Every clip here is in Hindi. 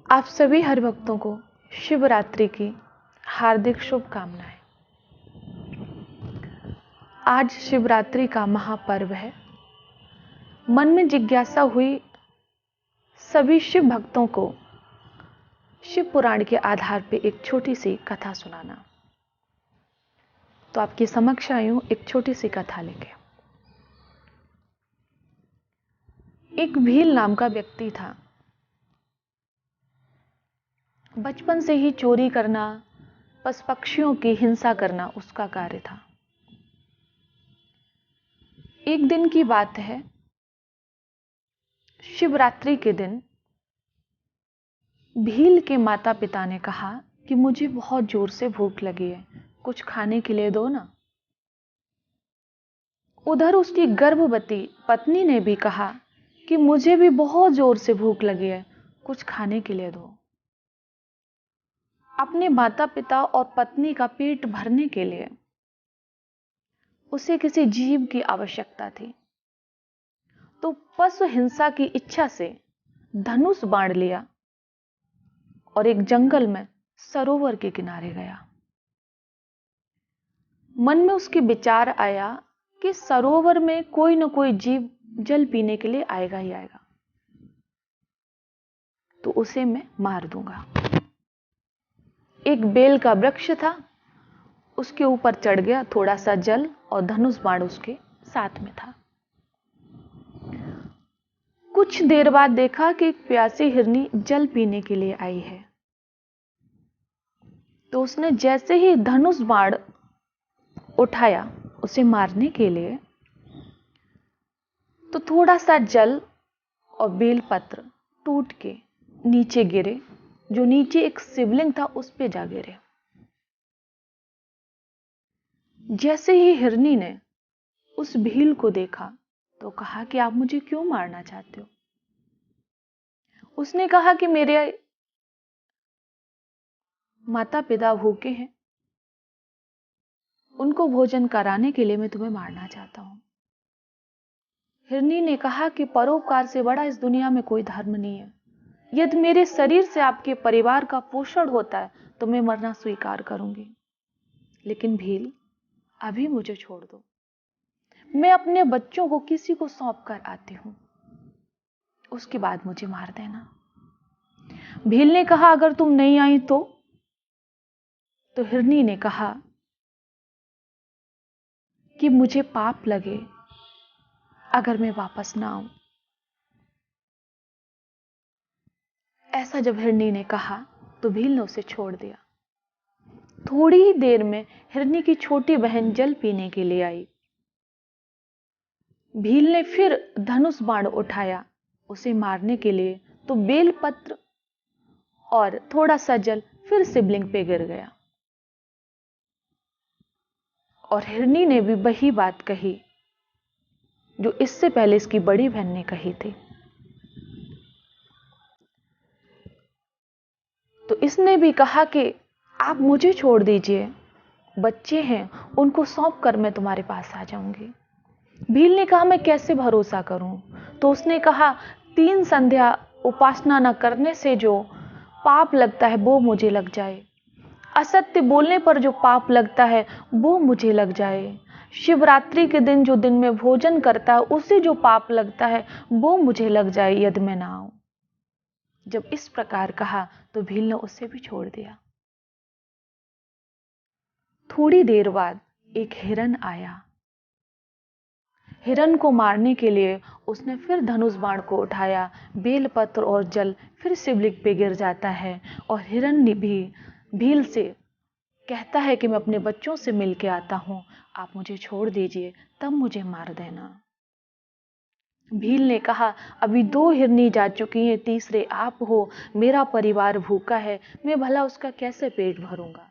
आप सभी हर भक्तों को शिवरात्रि की हार्दिक शुभकामनाएं। आज शिवरात्रि का महापर्व है। मन में जिज्ञासा हुई सभी शिव भक्तों को शिव पुराण के आधार पर एक छोटी सी कथा सुनाना। तो आपके समक्ष आई हूं एक छोटी सी कथा लेके। एक भील नाम का व्यक्ति था। बचपन से ही चोरी करना, पशु पक्षियों की हिंसा करना उसका कार्य था। एक दिन की बात है, शिवरात्रि के दिन भील के माता पिता ने कहा कि मुझे बहुत जोर से भूख लगी है, कुछ खाने के लिए दो ना। उधर उसकी गर्भवती पत्नी ने भी कहा कि मुझे भी बहुत जोर से भूख लगी है, कुछ खाने के लिए दो। अपने माता पिता और पत्नी का पेट भरने के लिए उसे किसी जीव की आवश्यकता थी। तो पशु हिंसा की इच्छा से धनुष बाण लिया और एक जंगल में सरोवर के किनारे गया। मन में उसके विचार आया कि सरोवर में कोई न कोई जीव जल पीने के लिए आएगा ही आएगा, तो उसे मैं मार दूंगा। एक बेल का वृक्ष था, उसके ऊपर चढ़ गया, थोड़ा सा जल और धनुष बाण उसके साथ में था। कुछ देर बाद देखा कि एक प्यासी हिरनी जल पीने के लिए आई है। तो उसने जैसे ही धनुष बाण उठाया उसे मारने के लिए, तो थोड़ा सा जल और बेलपत्र टूट के नीचे गिरे, जो नीचे एक शिवलिंग था उस पे जा गिरे। जैसे ही हिरनी ने उस भील को देखा तो कहा कि आप मुझे क्यों मारना चाहते हो। उसने कहा कि मेरे माता पिता भूखे हैं, उनको भोजन कराने के लिए मैं तुम्हें मारना चाहता हूं। हिरनी ने कहा कि परोपकार से बड़ा इस दुनिया में कोई धर्म नहीं है। यदि मेरे शरीर से आपके परिवार का पोषण होता है तो मैं मरना स्वीकार करूंगी, लेकिन भील अभी मुझे छोड़ दो, मैं अपने बच्चों को किसी को सौंप कर आती हूं, उसके बाद मुझे मार देना। भील ने कहा अगर तुम नहीं आई तो हिरनी ने कहा कि मुझे पाप लगे अगर मैं वापस ना आऊं। ऐसा जब हिरनी ने कहा तो भील ने उसे छोड़ दिया। थोड़ी ही देर में हिरनी की छोटी बहन जल पीने के लिए आई। भील ने फिर धनुष बाण उठाया उसे मारने के लिए, तो बेलपत्र और थोड़ा सा जल फिर शिवलिंग पे गिर गया। और हिरनी ने भी वही बात कही जो इससे पहले इसकी बड़ी बहन ने कही थी। तो इसने भी कहा कि आप मुझे छोड़ दीजिए, बच्चे हैं उनको सौंप कर मैं तुम्हारे पास आ जाऊंगी। भील ने कहा मैं कैसे भरोसा करूं। तो उसने कहा 3 संध्या उपासना न करने से जो पाप लगता है वो मुझे लग जाए, असत्य बोलने पर जो पाप लगता है वो मुझे लग जाए, शिवरात्रि के दिन जो दिन में भोजन करता है उसे जो पाप लगता है वो मुझे लग जाए यदि मैं ना आऊं। जब इस प्रकार कहा तो भील ने उसे भी छोड़ दिया। थोड़ी देर बाद एक हिरन आया। हिरन को मारने के लिए उसने फिर धनुष बाण को उठाया, बेलपत्र और जल फिर शिवलिंग पे गिर जाता है। और हिरन भी भील से कहता है कि मैं अपने बच्चों से मिल के आता हूं, आप मुझे छोड़ दीजिए, तब मुझे मार देना। भील ने कहा अभी 2 हिरनी जा चुकी हैं, तीसरे आप हो, मेरा परिवार भूखा है, मैं भला उसका कैसे पेट भरूंगा।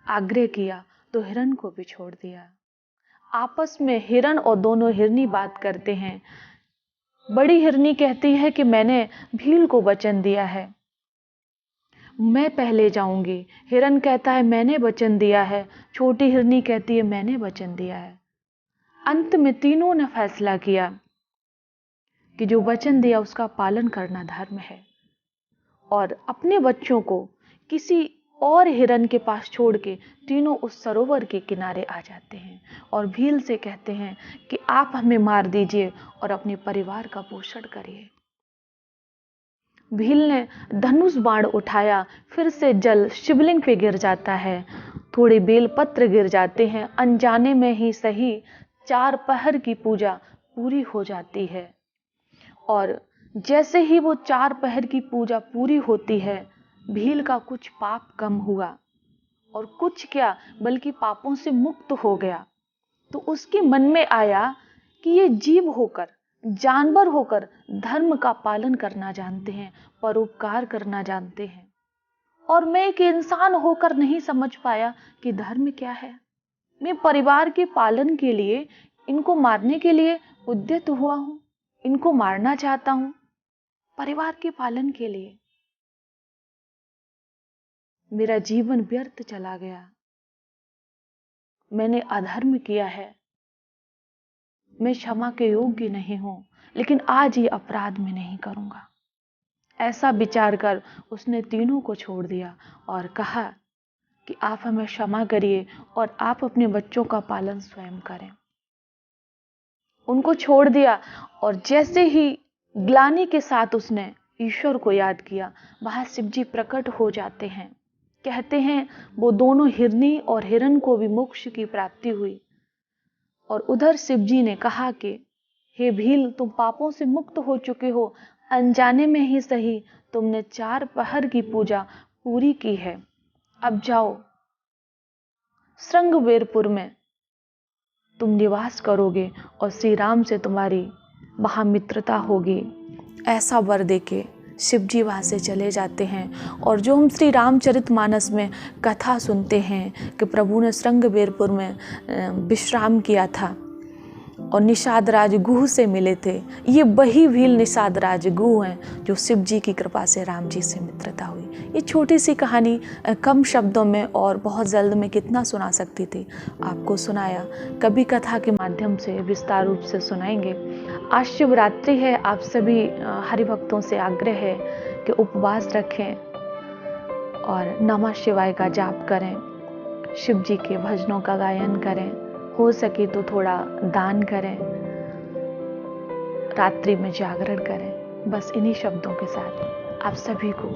आग्रह किया तो हिरन को भी छोड़ दिया। आपस में हिरन और दोनों हिरनी बात करते हैं। बड़ी हिरनी कहती है कि मैंने भील को वचन दिया है, मैं पहले जाऊंगी। हिरन कहता है मैंने वचन दिया है। छोटी हिरनी कहती है मैंने वचन दिया है। अंत में तीनों ने फैसला किया कि जो वचन दिया उसका पालन करना धर्म है। और अपने बच्चों को किसी और हिरन के पास छोड़ के तीनों उस सरोवर के किनारे आ जाते हैं और भील से कहते हैं कि आप हमें मार दीजिए और अपने परिवार का पोषण करिए। भील ने धनुष बाण उठाया, फिर से जल शिवलिंग पे गिर जाता है, थोड़े बेलपत्र गिर जाते हैं, अनजाने में ही सही 4 पहर की पूजा पूरी हो जाती है। और जैसे ही वो 4 पहर की पूजा पूरी होती है, भील का कुछ पाप कम हुआ और कुछ क्या बल्कि पापों से मुक्त हो गया। तो उसके मन में आया कि ये जीव होकर, जानवर होकर धर्म का पालन करना जानते हैं, परोपकार करना जानते हैं, और मैं एक इंसान होकर नहीं समझ पाया कि धर्म क्या है। मैं परिवार के पालन के लिए, इनको मारने के लिए उद्यत हुआ हूं, इनको मारना चाहता हूं परिवार के पालन के लिए। मेरा जीवन व्यर्थ चला गया, मैंने अधर्म किया है, मैं क्षमा के योग्य नहीं हूं, लेकिन आज ये अपराध मैं नहीं करूंगा। ऐसा विचार कर उसने तीनों को छोड़ दिया और कहा कि आप हमें क्षमा करिए और आप अपने बच्चों का पालन स्वयं करें। उनको छोड़ दिया और जैसे ही ग्लानि के साथ उसने ईश्वर को याद किया, वहां शिव जी प्रकट हो जाते हैं। कहते हैं वो दोनों हिरनी और हिरन को भी मोक्ष की प्राप्ति हुई। और उधर शिव जी ने कहा कि हे भील, तुम पापों से मुक्त हो चुके हो, अनजाने में ही सही तुमने 4 पहर की पूजा पूरी की है। अब जाओ, श्रृंगवेरपुर में तुम निवास करोगे और श्री राम से तुम्हारी वहां मित्रता होगी। ऐसा वर देके शिव जी वहाँ से चले जाते हैं। और जो हम श्री रामचरितमानस में कथा सुनते हैं कि प्रभु ने श्रृंगवेरपुर में विश्राम किया था और निषाद राज गुह से मिले थे, ये वही भील निषाद राज गुह हैं जो शिव जी की कृपा से राम जी से मित्रता हुई। ये छोटी सी कहानी कम शब्दों में और बहुत जल्द में कितना सुना सकती थी, आपको सुनाया। कभी कथा के माध्यम से विस्तार रूप से सुनाएंगे। आज शिवरात्रि है, आप सभी हरिभक्तों से आग्रह है कि उपवास रखें और नमः शिवाय का जाप करें, शिव जी के भजनों का गायन करें, हो सके तो थोड़ा दान करें, रात्रि में जागरण करें। बस इन्हीं शब्दों के साथ आप सभी को